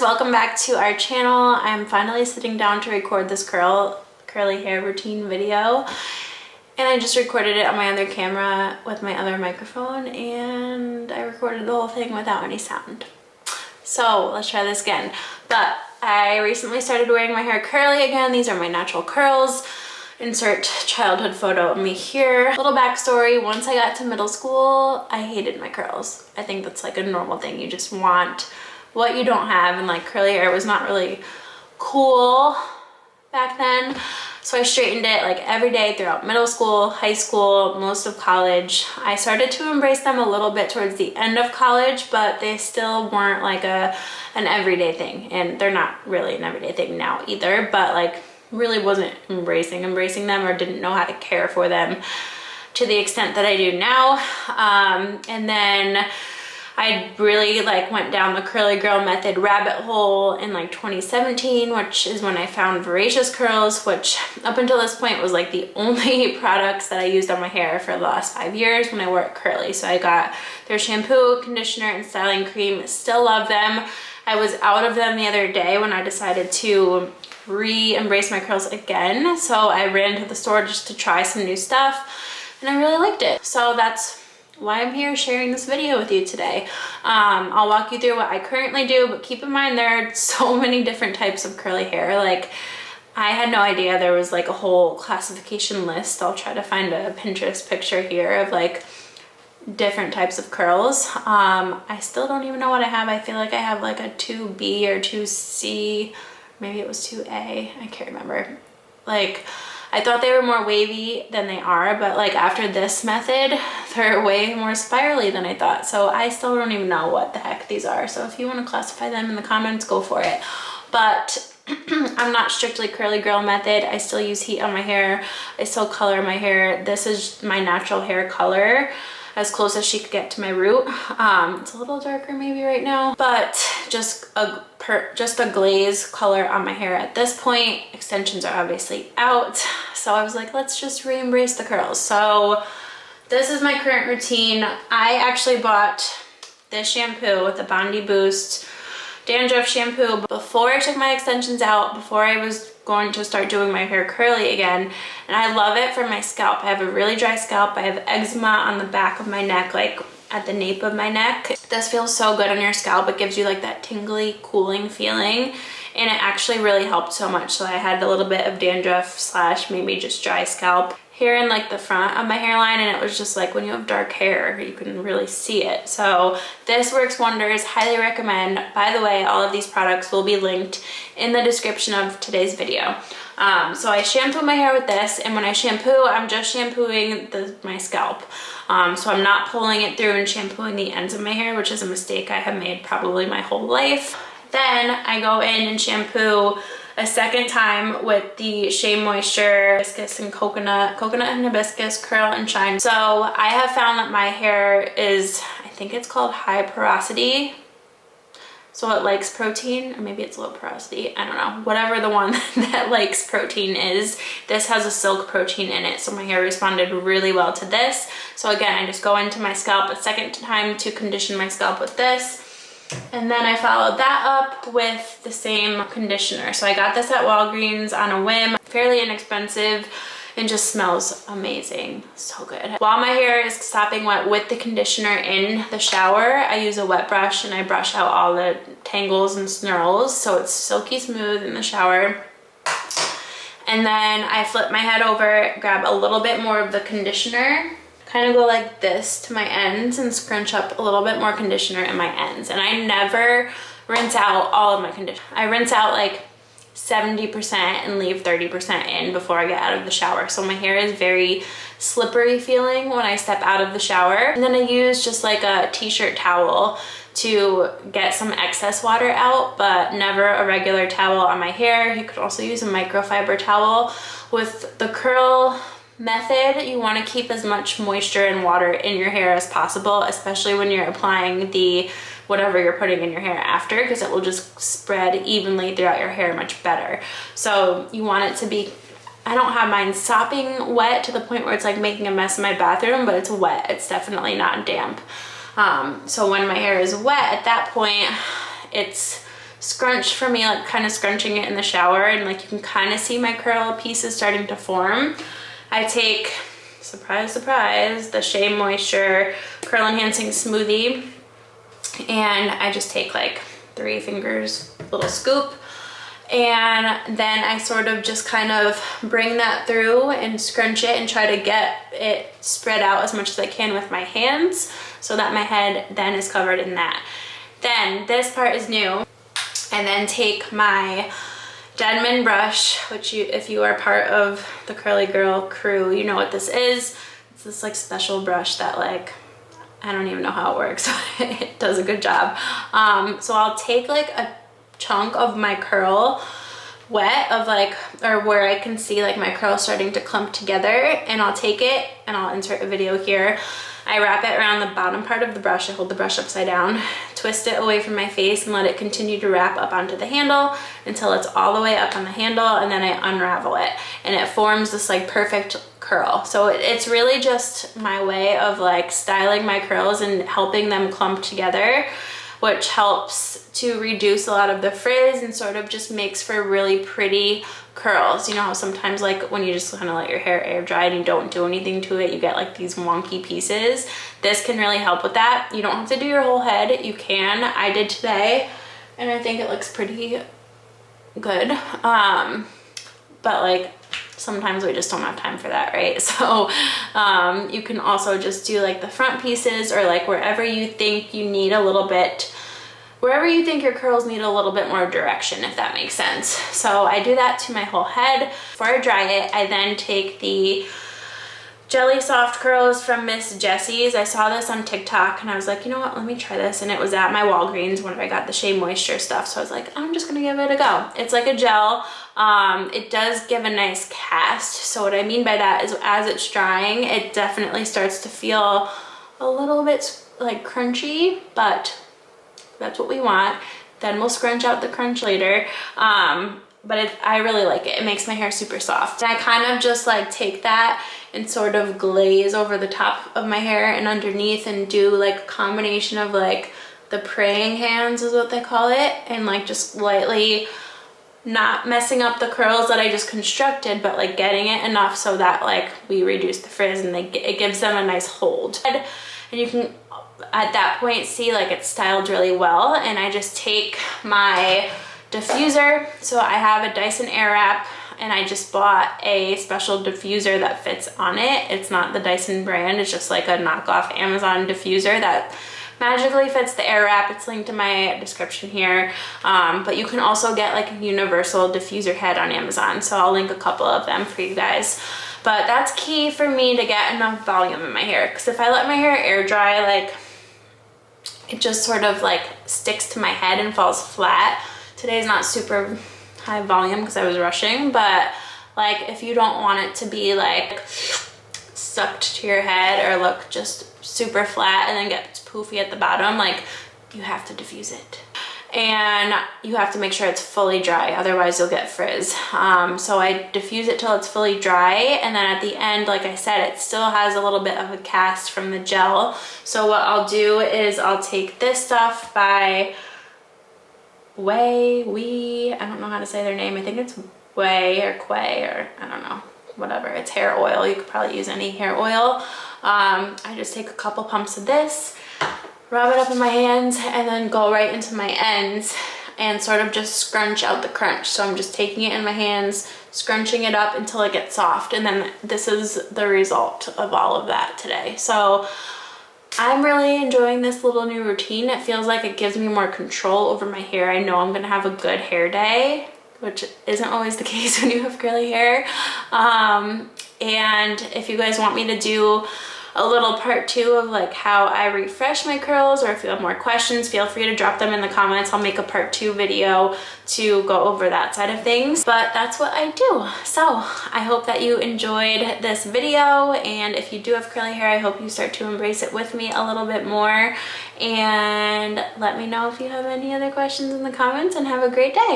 welcome back to our channel. I'm finally sitting down to record this curly hair routine video, and I just recorded it on my other camera with my other microphone, and I recorded the whole thing without any sound. So let's try this again. But I recently started wearing my hair curly again. These are my natural curls. Insert childhood photo of me here. Little backstory, once I got to middle school, I hated my curls. I think that's like a normal thing. You just want what you don't have, and like curly hair was not really cool back then. So I straightened it like every day throughout middle school, high school, most of college. I started to embrace them a little bit towards the end of college, but they still weren't like an everyday thing. And they're not really an everyday thing now either, but like really wasn't embracing them, or didn't know how to care for them to the extent that I do now. And then I really like went down the curly girl method rabbit hole in like 2017, which is when I found Voracious Curls, which up until this point was like the only products that I used on my hair for the last 5 years when I wore it curly. So I got their shampoo, conditioner, and styling cream. Still love them. I was out of them the other day when I decided to re-embrace my curls again. So I ran to the store just to try some new stuff, and I really liked it. So that's why I'm here sharing this video with you today. I'll walk you through what I currently do, but keep in mind there are so many different types of curly hair. Like, I had no idea there was like a whole classification list. I'll try to find a Pinterest picture here of like different types of curls. I still don't even know what I have. I feel like I have like a 2B or 2C, maybe it was 2A, I can't remember. Like, I thought they were more wavy than they are, but like after this method, they're way more spirally than I thought. So I still don't even know what the heck these are. So if you want to classify them in the comments, go for it. But I'm not strictly curly girl method. I still use heat on my hair. I still color my hair. This is my natural hair color, as close as she could get to my root. It's a little darker maybe right now, but just a glaze color on my hair at this point. Extensions are obviously out, so I was like, let's just re-embrace the curls. So this is my current routine. I actually bought this shampoo with the Bondi Boost dandruff shampoo before I took my extensions out, before I was going to start doing my hair curly again, and I love it for my scalp. I have a really dry scalp. I have eczema on the back of my neck, like at the nape of my neck. This feels so good on your scalp. It gives you like that tingly, cooling feeling, and it actually really helped so much. So I had a little bit of dandruff slash maybe just dry scalp here in like the front of my hairline, and it was just like when you have dark hair, you can really see it. So this works wonders. Highly recommend. By the way, all of these products will be linked in the description of today's video. So I shampoo my hair with this, and when I shampoo, I'm just shampooing my scalp. So I'm not pulling it through and shampooing the ends of my hair, which is a mistake I have made probably my whole life. Then I go in and shampoo a second time with the Shea Moisture hibiscus and coconut and hibiscus curl and shine. So I have found that my hair is, I think it's called high porosity, so it likes protein, or maybe it's low porosity, I don't know, whatever the one that likes protein is. This has a silk protein in it, so my hair responded really well to this. So again, I just go into my scalp a second time to condition my scalp with this. And then I followed that up with the same conditioner. So I got this at Walgreens on a whim, fairly inexpensive, and just smells amazing. So good. While my hair is sopping wet with the conditioner in the shower, I use a wet brush and I brush out all the tangles and snarls so it's silky smooth in the shower. And then I flip my head over, grab a little bit more of the conditioner, kind of go like this to my ends and scrunch up a little bit more conditioner in my ends. And I never rinse out all of my conditioner. I rinse out like 70% and leave 30% in before I get out of the shower. So my hair is very slippery feeling when I step out of the shower. And then I use just like a t-shirt towel to get some excess water out, but never a regular towel on my hair. You could also use a microfiber towel. With the curl method, you want to keep as much moisture and water in your hair as possible, especially when you're applying the whatever you're putting in your hair after, because it will just spread evenly throughout your hair much better. So you want it to be, I don't have mine sopping wet to the point where it's like making a mess in my bathroom, but it's wet. It's definitely not damp. So when my hair is wet, at that point, it's scrunch for me, like kind of scrunching it in the shower, and like you can kind of see my curl pieces starting to form. I take, surprise, surprise, the Shea Moisture Curl Enhancing Smoothie, and I just take like 3 fingers, little scoop, and then I sort of just kind of bring that through and scrunch it and try to get it spread out as much as I can with my hands so that my head then is covered in that. Then this part is new, and then take my Denman brush, which if you are part of the Curly Girl crew, you know what this is. It's this like special brush that like, I don't even know how it works, but it does a good job. So I'll take like a chunk of my curl wet of like, or where I can see like my curl starting to clump together, and I'll take it and I'll insert a video here. I wrap it around the bottom part of the brush. I hold the brush upside down, twist it away from my face, and let it continue to wrap up onto the handle until it's all the way up on the handle, and then I unravel it and it forms this like perfect curl. So it's really just my way of like styling my curls and helping them clump together, which helps to reduce a lot of the frizz and sort of just makes for really pretty curls. You know how sometimes like when you just kind of let your hair air dry and you don't do anything to it, you get like these wonky pieces. This can really help with that. You don't have to do your whole head. You can. I did today and I think it looks pretty good. But like sometimes we just don't have time for that, right? So you can also just do like the front pieces, or like wherever you think you need a little bit, wherever you think your curls need a little bit more direction, if that makes sense. So I do that to my whole head. Before I dry it, I then take the Jelly Soft Curls from Miss Jessie's. I saw this on TikTok and I was like, you know what, let me try this. And it was at my Walgreens when I got the Shea Moisture stuff. So I was like, I'm just gonna give it a go. It's like a gel. It does give a nice cast. So what I mean by that is as it's drying, it definitely starts to feel a little bit like crunchy, but that's what we want. Then we'll scrunch out the crunch later. But I really like it. It makes my hair super soft. And I kind of just like take that and sort of glaze over the top of my hair and underneath, and do like a combination of like the praying hands is what they call it, and like just lightly not messing up the curls that I just constructed, but like getting it enough so that like we reduce the frizz and it gives them a nice hold. And you can at that point see like it's styled really well. And I just take my diffuser. So I have a Dyson Airwrap, and I just bought a special diffuser that fits on it. It's not the Dyson brand, it's just like a knockoff Amazon diffuser that magically fits the Airwrap. It's linked in my description here. But you can also get like a universal diffuser head on Amazon. So I'll link a couple of them for you guys. But that's key for me to get enough volume in my hair, because if I let my hair air dry, like it just sort of like sticks to my head and falls flat. Today's not super high volume because I was rushing, but like if you don't want it to be like sucked to your head or look just super flat and then get poofy at the bottom, like you have to diffuse it. And you have to make sure it's fully dry, otherwise you'll get frizz. So I diffuse it till it's fully dry, and then at the end, like I said, it still has a little bit of a cast from the gel. So what I'll do is I'll take this stuff by I don't know how to say their name. I think it's Way or Quay, or I don't know, whatever. It's hair oil. You could probably use any hair oil. I just take a couple pumps of this, rub it up in my hands, and then go right into my ends and sort of just scrunch out the crunch. So I'm just taking it in my hands, scrunching it up until it gets soft, and then this is the result of all of that today. So I'm really enjoying this little new routine. It feels like it gives me more control over my hair. I know I'm gonna have a good hair day, which isn't always the case when you have curly hair. And if you guys want me to do a little part 2 of like how I refresh my curls, or if you have more questions, feel free to drop them in the comments. I'll make a part 2 video to go over that side of things. But that's what I do. So I hope that you enjoyed this video, and if you do have curly hair, I hope you start to embrace it with me a little bit more. And let me know if you have any other questions in the comments, and have a great day.